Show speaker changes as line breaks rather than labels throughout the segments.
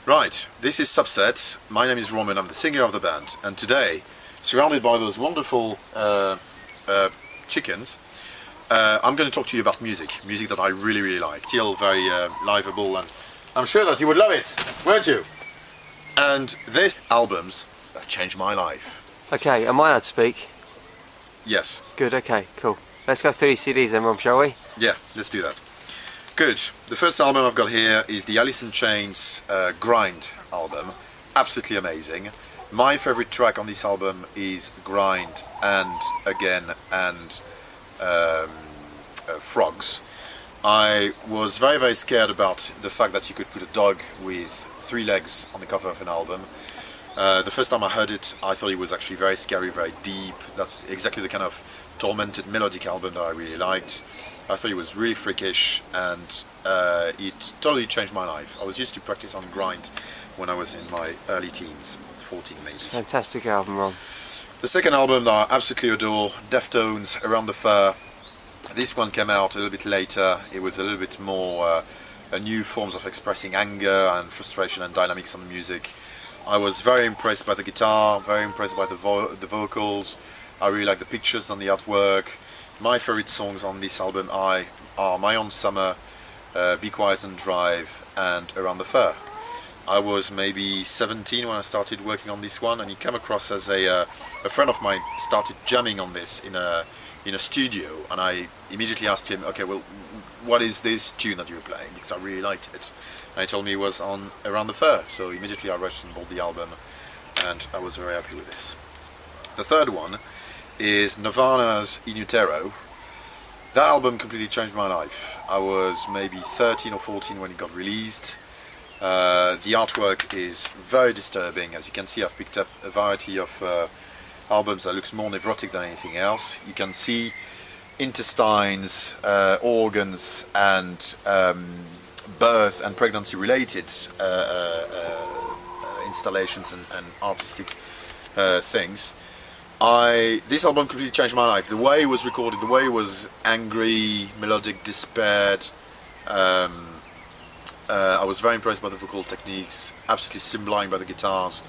Right, this is Subset. My name is Roman, I'm the singer of the band, and today, surrounded by those wonderful chickens, I'm going to talk to you about music that I really like, still very liveable, and I'm sure that you would love it, won't you? And these albums have changed my life.
Okay, am I allowed to speak?
Yes.
Good, okay, cool. Let's go through these CDs then, Rob, shall we?
Yeah, let's do that. Good. The first album I've got here is the Alice in Chains Grind album. Absolutely amazing. My favorite track on this album is Grind and Again and Frogs. I was very scared about the fact that you could put a dog with 3 legs on the cover of an album. The first time I heard it, I thought it was actually very scary, very deep. That's exactly the kind of tormented melodic album that I really liked. I thought it was really freakish, and it totally changed my life. I was used to practice on Grind when I was in my early teens, 14 maybe.
Fantastic album, Rob.
The second album that I absolutely adore, Deftones, Around the Fur. This one came out a little bit later. It was a little bit more new forms of expressing anger and frustration and dynamics on the music. I was very impressed by the guitar, very impressed by the vocals. I really like the pictures and the artwork. My favorite songs on this album are My Own Summer, Be Quiet and Drive, and Around the Fur. I was maybe 17 when I started working on this one, and it came across as a friend of mine started jamming on this in a studio, and I immediately asked him, okay, well, what is this tune that you're playing? Because I really liked it. And he told me it was on Around the Fur, so immediately I rushed and bought the album, and I was very happy with this. The third one is Nirvana's In Utero. That album completely changed my life. I was maybe 13 or 14 when it got released. The artwork is very disturbing. As you can see, I've picked up a variety of albums that looks more neurotic than anything else. You can see intestines, organs, and birth and pregnancy related installations and artistic things. This album completely changed my life. The way it was recorded, the way it was angry, melodic, despaired. I was very impressed by the vocal techniques, absolutely sublime by the guitars.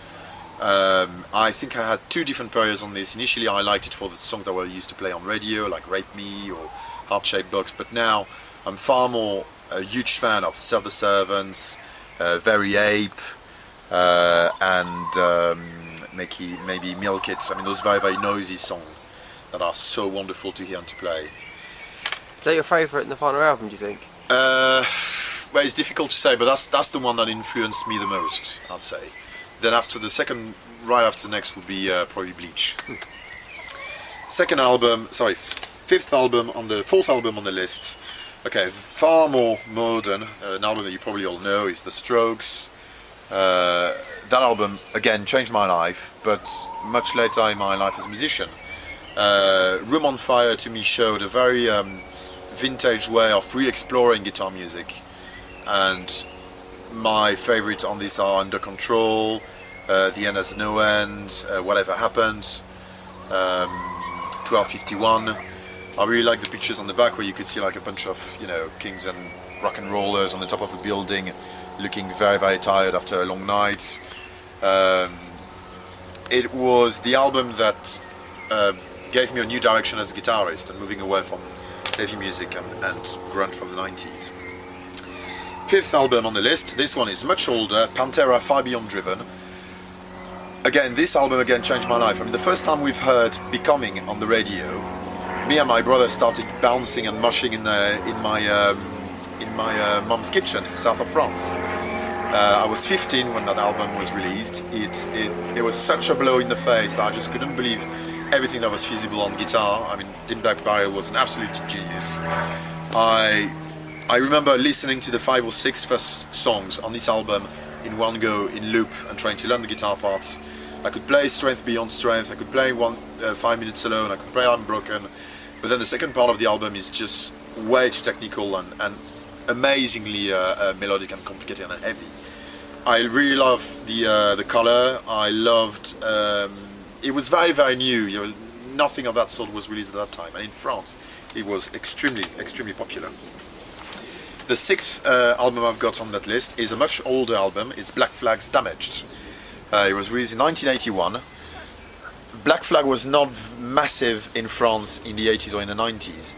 I think I had 2 different periods on this. Initially I liked it for the songs that were used to play on radio, like Rape Me or Heart-Shaped Box, but now I'm far more a huge fan of Serve the Servants, Very Ape, and maybe Milk It. I mean, those very noisy songs that are so wonderful to hear and to play.
Is that your favourite Nirvana album, do you think?
Well, it's difficult to say, but that's the one that influenced me the most, I'd say. Then after the second, right after the next would be probably Bleach. Second album, sorry, fourth album on the list. Okay, far more modern. An album that you probably all know is The Strokes. That album again changed my life, but much later in my life as a musician. Room on Fire to me showed a very vintage way of re-exploring guitar music, and my favourites on this are Under Control, The End Has No End, Whatever Happened, 1251. I really like the pictures on the back where you could see like a bunch of, you know, kings and rock and rollers on the top of a building looking very tired after a long night. It was the album that gave me a new direction as a guitarist and moving away from heavy music and grunge from the 90s. Fifth album on the list, this one is much older, Pantera, Far Beyond Driven. Again, this album again changed my life. I mean, the first time we've heard Becoming on the radio, me and my brother started bouncing and moshing in my mom's kitchen in south of France. I was 15 when that album was released. It was such a blow in the face that I just couldn't believe everything that was feasible on guitar. I mean, Dimebag Darrell was an absolute genius. I remember listening to the 5 or 6 first songs on this album in one go, in loop, and trying to learn the guitar parts. I could play Strength Beyond Strength, I could play 5 minutes alone, I could play Unbroken, but then the second part of the album is just way too technical and amazingly melodic and complicated and heavy. I really love the color. I loved it was very new. Nothing of that sort was released at that time, and in France it was extremely popular. The sixth album I've got on that list is a much older album. It's Black Flag's Damaged. It was released in 1981. Black Flag was not massive in France in the 80s or in the 90s,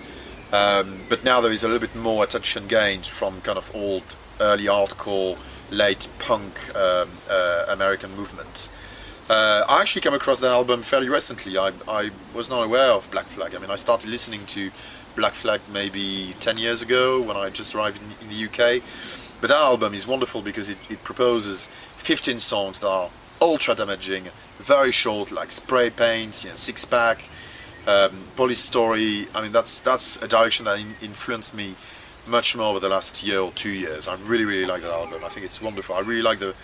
but now there is a little bit more attention gained from kind of old, early hardcore, late punk American movement. I actually came across that album fairly recently. I was not aware of Black Flag. I mean, I started listening to Black Flag maybe 10 years ago when I just arrived in the UK. But that album is wonderful because it proposes 15 songs that are ultra damaging, very short, like Spray Paint, you know, Six Pack, Police Story. I mean, that's a direction that influenced me much more over the last year or 2 years. I really like that album. I think it's wonderful. I really like the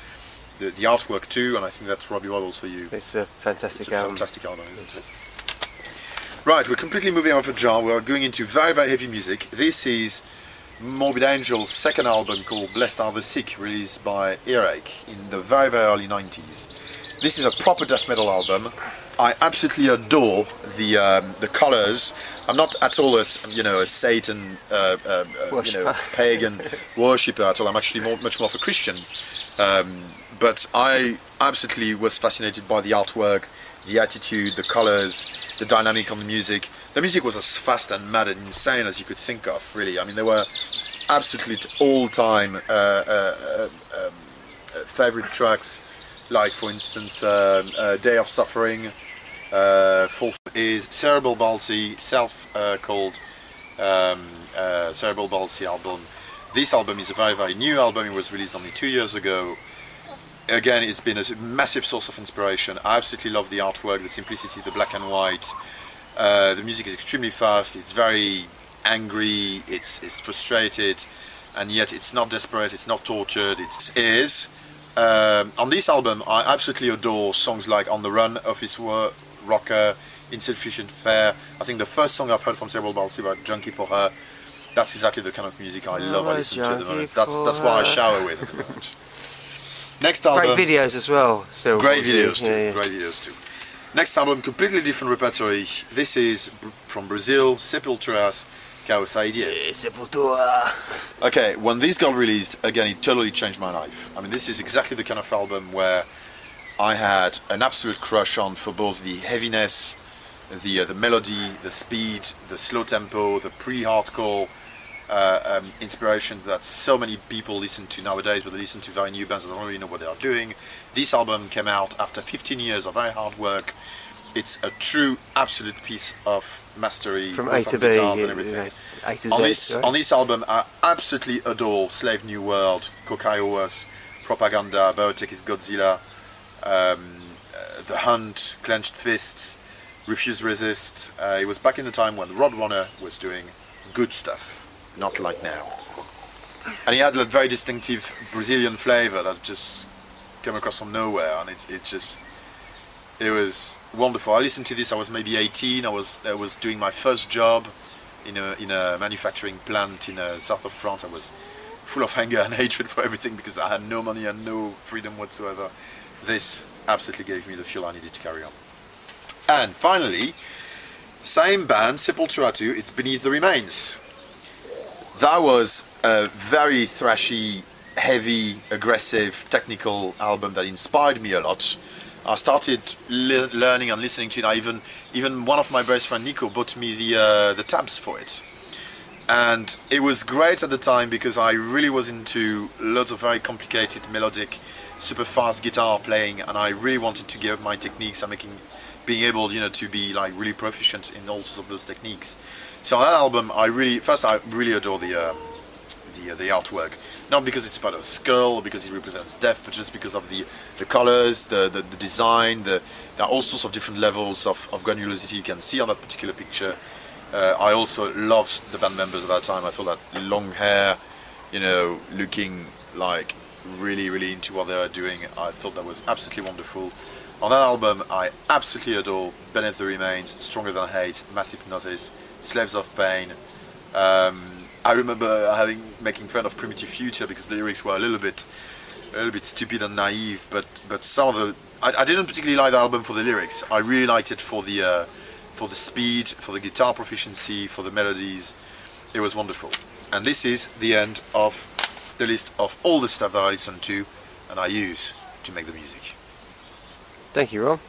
artwork too, and I think that's probably what also you.
It's a fantastic
album. Fantastic album, isn't it? Right, we're completely moving off a genre. We're going into very heavy music. This is Morbid Angel's second album called Blessed Are the Sick, released by Earache in the very early 90s. This is a proper death metal album. I absolutely adore the colours. I'm not at all a Satan, pagan worshipper at all. I'm actually much more of a Christian. But I absolutely was fascinated by the artwork, the attitude, the colours, the dynamic on the music. The music was as fast and mad and insane as you could think of, really. I mean, there were absolute all-time favourite tracks, like, for instance, Day of Suffering. Fourth is Cerebral Ballzy, called Cerebral Ballzy album. This album is a very new album. It was released only 2 years ago. Again, it's been a massive source of inspiration. I absolutely love the artwork, the simplicity, the black and white. The music is extremely fast. It's very angry. It's frustrated, and yet it's not desperate. It's not tortured. It is. On this album, I absolutely adore songs like On the Run, Office Rocker, Insufficient Fare. I think the first song I've heard from Cerebral Ballzy about Junkie for Her. That's exactly the kind of music I love. I listen to at the moment. That's what I shower with at the moment. Next album.
Great videos as well.
Great videos too. Yeah. Great videos too. Next album, completely different repertory. This is from Brazil, Sepultura's Chaos Idea.
Sepultura.
Okay, when this got released, again, it totally changed my life. I mean, this is exactly the kind of album where I had an absolute crush on for both the heaviness, the melody, the speed, the slow tempo, the pre-hardcore inspiration that so many people listen to nowadays, but they listen to very new bands that don't really know what they are doing. This album came out after 15 years of very hard work. It's a true, absolute piece of mastery
from A to B,
and everything.
A to Z,
on this album, I absolutely adore Slave New World, Cocaioas, Propaganda, Biotech is Godzilla, The Hunt, Clenched Fists, Refuse Resist. It was back in the time when Roadrunner was doing good stuff. Not like now. And he had that very distinctive Brazilian flavour that just came across from nowhere, and it was wonderful. I listened to this, I was maybe 18, I was doing my first job in a manufacturing plant in south of France. I was full of anger and hatred for everything because I had no money and no freedom whatsoever. This absolutely gave me the fuel I needed to carry on. And finally, same band, Sepultura 2, it's Beneath the Remains. That was a very thrashy, heavy, aggressive, technical album that inspired me a lot. I started learning and listening to it. Even one of my best friend Nico bought me the tabs for it, and it was great at the time because I really was into lots of very complicated, melodic, super fast guitar playing, and I really wanted to give my techniques and being able, to be like really proficient in all sorts of those techniques. So that album, I really adore the artwork. Not because it's about a skull or because it represents death, but just because of the colors, the design. There are all sorts of different levels of granularity you can see on that particular picture. I also loved the band members at that time. I thought that long hair, looking like really into what they were doing. I thought that was absolutely wonderful. On that album, I absolutely adore Beneath the Remains, Stronger Than Hate, Mass Hypnosis, Slaves of Pain. I remember making fun of Primitive Future because the lyrics were a little bit stupid and naive, but some of the I didn't particularly like the album for the lyrics. I really liked it for the speed, for the guitar proficiency, for the melodies. It was wonderful. And this is the end of the list of all the stuff that I listen to and I use to make the music.
Thank you, Rob.